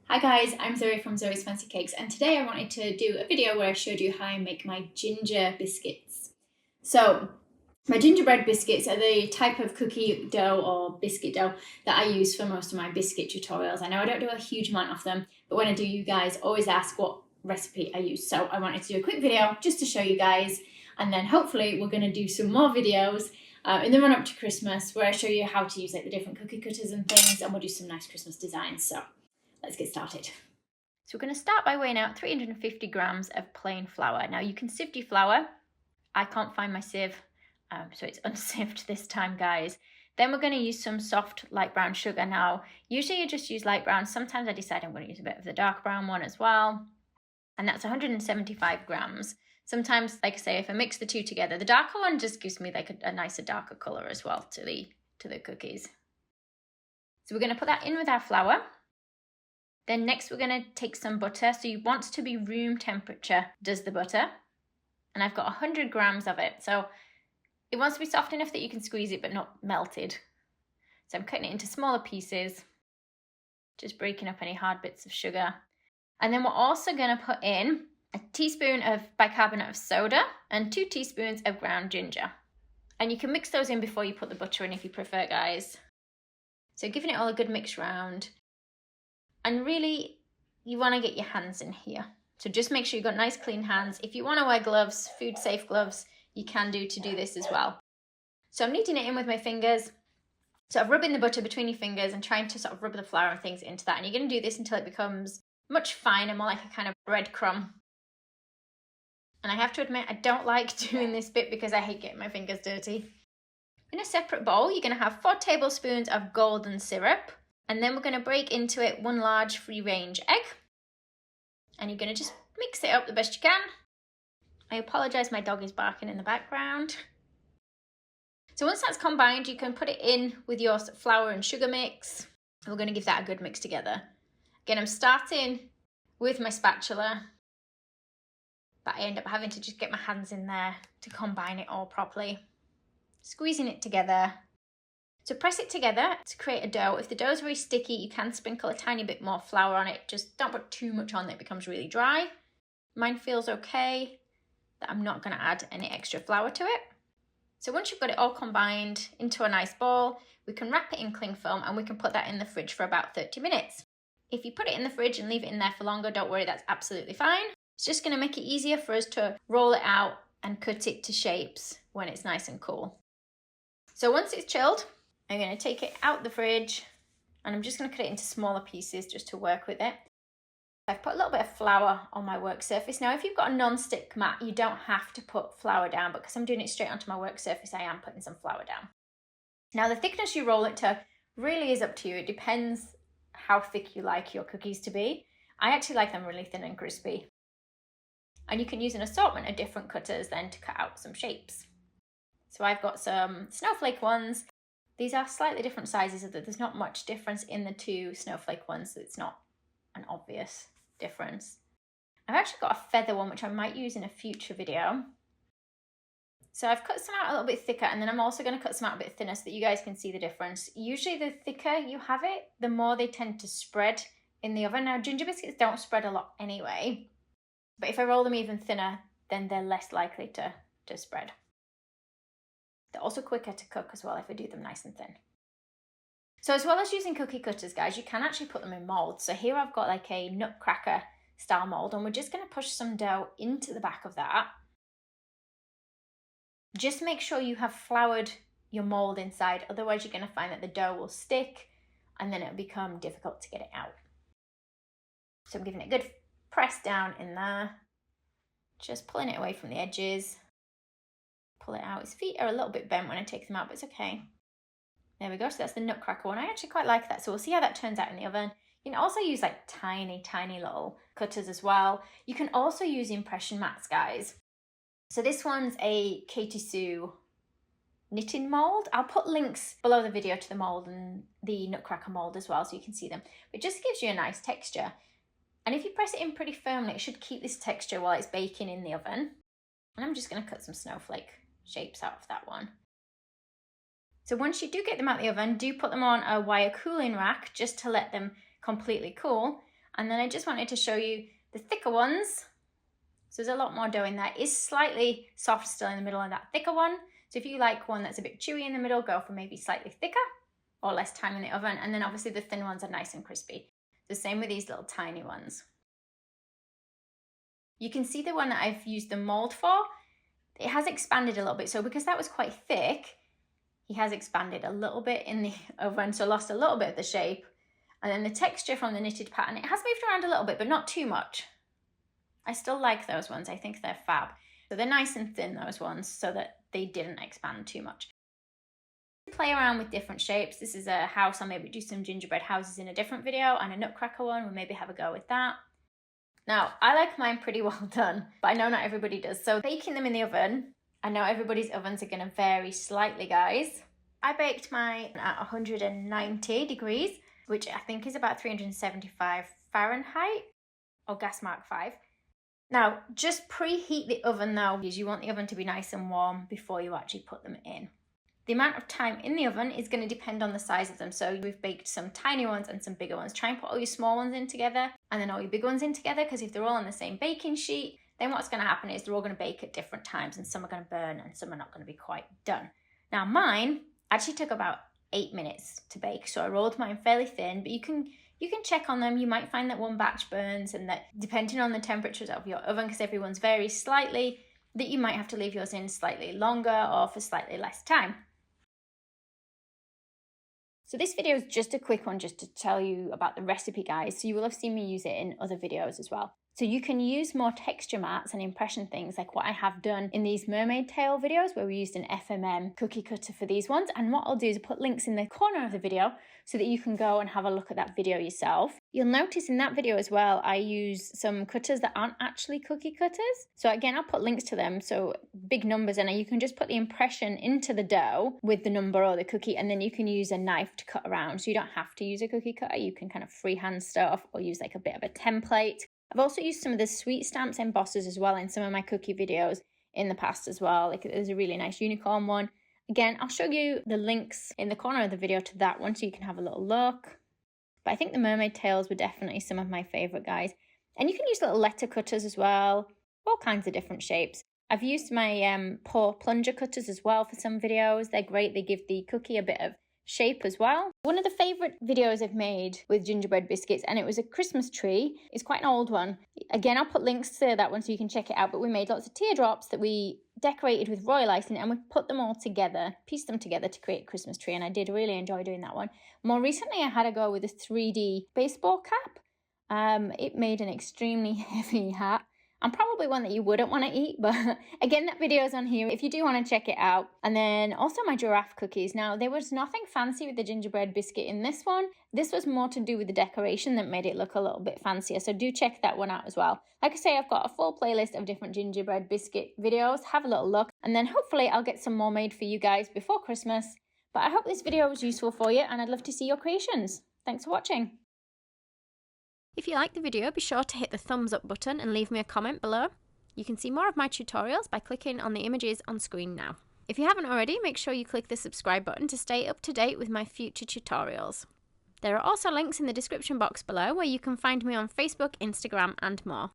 Hi guys, I'm Zoe from Zoe's Fancy Cakes, and today I wanted to do a video where I showed you how I make my ginger biscuits. So my gingerbread biscuits are the type of cookie dough or biscuit dough that I use for most of my biscuit tutorials. I know I don't do a huge amount of them, but when I do, you guys always ask what recipe I use. So I wanted to do a quick video just to show you guys, and then hopefully we're going to do some more videos in the run up to Christmas where I show you how to use like the different cookie cutters and things, and we'll do some nice Christmas designs. So let's get started. So we're going to start by weighing out 350 grams of plain flour. Now you can sieve your flour. I can't find my sieve, so it's unsieved this time, guys. Then we're going to use some soft light brown sugar. Now, usually you just use light brown. Sometimes I decide I'm going to use a bit of the dark brown one as well. And that's 175 grams. Sometimes, like I say, if I mix the two together, the darker one just gives me like a nicer, darker color as well to the cookies. So we're going to put that in with our flour. Then next we're going to take some butter. So you want to be room temperature, does the butter. And I've got 100 grams of it. So it wants to be soft enough that you can squeeze it but not melted. So I'm cutting it into smaller pieces, just breaking up any hard bits of sugar. And then we're also going to put in a teaspoon of bicarbonate of soda and 2 teaspoons of ground ginger. And you can mix those in before you put the butter in if you prefer, guys. So giving it all a good mix round. And really, you want to get your hands in here. So just make sure you've got nice clean hands. If you want to wear gloves, food safe gloves, you can do this as well. So I'm kneading it in with my fingers. So I'm rubbing the butter between your fingers and trying to sort of rub the flour and things into that. And you're going to do this until it becomes much finer, more like a kind of breadcrumb. And I have to admit, I don't like doing this bit because I hate getting my fingers dirty. In a separate bowl, you're going to have 4 tablespoons of golden syrup. And then we're going to break into it 1 large free-range egg. And you're going to just mix it up the best you can. I apologise, my dog is barking in the background. So once that's combined, you can put it in with your flour and sugar mix. And we're going to give that a good mix together. Again, I'm starting with my spatula, but I end up having to just get my hands in there to combine it all properly. Squeezing it together. So press it together to create a dough. If the dough is very sticky, you can sprinkle a tiny bit more flour on it. Just don't put too much on that it becomes really dry. Mine feels okay, that I'm not going to add any extra flour to it. So once you've got it all combined into a nice ball, we can wrap it in cling film and we can put that in the fridge for about 30 minutes. If you put it in the fridge and leave it in there for longer, don't worry, that's absolutely fine. It's just going to make it easier for us to roll it out and cut it to shapes when it's nice and cool. So once it's chilled, I'm going to take it out the fridge and I'm just going to cut it into smaller pieces just to work with it. I've put a little bit of flour on my work surface. Now, if you've got a non-stick mat, you don't have to put flour down, but because I'm doing it straight onto my work surface, I am putting some flour down. Now, the thickness you roll it to really is up to you. It depends how thick you like your cookies to be. I actually like them really thin and crispy. And you can use an assortment of different cutters then to cut out some shapes. So I've got some snowflake ones. These are slightly different sizes, so that there's not much difference in the 2 snowflake ones, so it's not an obvious difference. I've actually got a feather one, which I might use in a future video. So I've cut some out a little bit thicker, and then I'm also going to cut some out a bit thinner so that you guys can see the difference. Usually the thicker you have it, the more they tend to spread in the oven. Now, ginger biscuits don't spread a lot anyway, but if I roll them even thinner, then they're less likely to spread. They're also quicker to cook as well if I do them nice and thin. So as well as using cookie cutters, guys, you can actually put them in moulds. So here I've got like a nutcracker style mould, and we're just going to push some dough into the back of that. Just make sure you have floured your mould inside, otherwise you're going to find that the dough will stick and then it'll become difficult to get it out. So I'm giving it a good press down in there, just pulling it away from the edges. Pull it out. His feet are a little bit bent when I take them out, but it's okay. There we go. So that's the nutcracker one. I actually quite like that. So we'll see how that turns out in the oven. You can also use like tiny little cutters as well. You can also use impression mats, guys. So this one's a Katie Sue knitting mold. I'll put links below the video to the mold and the nutcracker mold as well so you can see them. It just gives you a nice texture. And if you press it in pretty firmly, it should keep this texture while it's baking in the oven. And I'm just going to cut some snowflake shapes out of that one. So once you do get them out of the oven, do put them on a wire cooling rack just to let them completely cool. And then I just wanted to show you the thicker ones. So there's a lot more dough in there. It's slightly soft still in the middle of that thicker one. So if you like one that's a bit chewy in the middle, go for maybe slightly thicker or less time in the oven. And then obviously the thin ones are nice and crispy. The same with these little tiny ones. You can see the one that I've used the mold for. It has expanded a little bit. So because that was quite thick, he has expanded a little bit in the oven. So lost a little bit of the shape. And then the texture from the knitted pattern, it has moved around a little bit, but not too much. I still like those ones. I think they're fab. So they're nice and thin, those ones, so that they didn't expand too much. Play around with different shapes. This is a house. I'll maybe do some gingerbread houses in a different video, and a nutcracker one. We'll maybe have a go with that. Now, I like mine pretty well done, but I know not everybody does. So baking them in the oven, I know everybody's ovens are going to vary slightly, guys. I baked mine at 190 degrees, which I think is about 375 Fahrenheit, or gas mark 5. Now, just preheat the oven though, because you want the oven to be nice and warm before you actually put them in. The amount of time in the oven is going to depend on the size of them. So we've baked some tiny ones and some bigger ones. Try and put all your small ones in together and then all your big ones in together, because if they're all on the same baking sheet, then what's going to happen is they're all going to bake at different times, and some are going to burn and some are not going to be quite done. Now mine actually took about 8 minutes to bake. So I rolled mine fairly thin, but you can check on them. You might find that one batch burns, and that depending on the temperatures of your oven, because everyone's varies slightly, that you might have to leave yours in slightly longer or for slightly less time. So this video is just a quick one just to tell you about the recipe, guys. So you will have seen me use it in other videos as well. So you can use more texture mats and impression things like what I have done in these mermaid tail videos, where we used an FMM cookie cutter for these ones. And what I'll do is put links in the corner of the video so that you can go and have a look at that video yourself. You'll notice in that video as well, I use some cutters that aren't actually cookie cutters. So again, I'll put links to them. So big numbers, and you can just put the impression into the dough with the number or the cookie, and then you can use a knife to cut around. So you don't have to use a cookie cutter. You can kind of freehand stuff or use like a bit of a template. I've also used some of the sweet stamps embossers as well in some of my cookie videos in the past as well. Like there's a really nice unicorn one. Again, I'll show you the links in the corner of the video to that one so you can have a little look. But I think the mermaid tails were definitely some of my favourite, guys. And you can use little letter cutters as well, all kinds of different shapes. I've used my paw plunger cutters as well for some videos. They're great. They give the cookie a bit of shape as well. One of the favourite videos I've made with gingerbread biscuits, and it was a Christmas tree. It's quite an old one. Again, I'll put links to that one so you can check it out. But we made lots of teardrops that we decorated with royal icing, and we put them all together, pieced them together to create a Christmas tree, and I did really enjoy doing that one. More recently, I had a go with a 3D baseball cap. It made an extremely heavy hat. And probably one that you wouldn't want to eat, but again, that video is on here if you do want to check it out. And then also my giraffe cookies. Now, there was nothing fancy with the gingerbread biscuit in this one. This was more to do with the decoration that made it look a little bit fancier. So do check that one out as well. Like I say, I've got a full playlist of different gingerbread biscuit videos. Have a little look. And then hopefully I'll get some more made for you guys before Christmas. But I hope this video was useful for you, and I'd love to see your creations. Thanks for watching. If you liked the video, be sure to hit the thumbs up button and leave me a comment below. You can see more of my tutorials by clicking on the images on screen now. If you haven't already, make sure you click the subscribe button to stay up to date with my future tutorials. There are also links in the description box below where you can find me on Facebook, Instagram and more.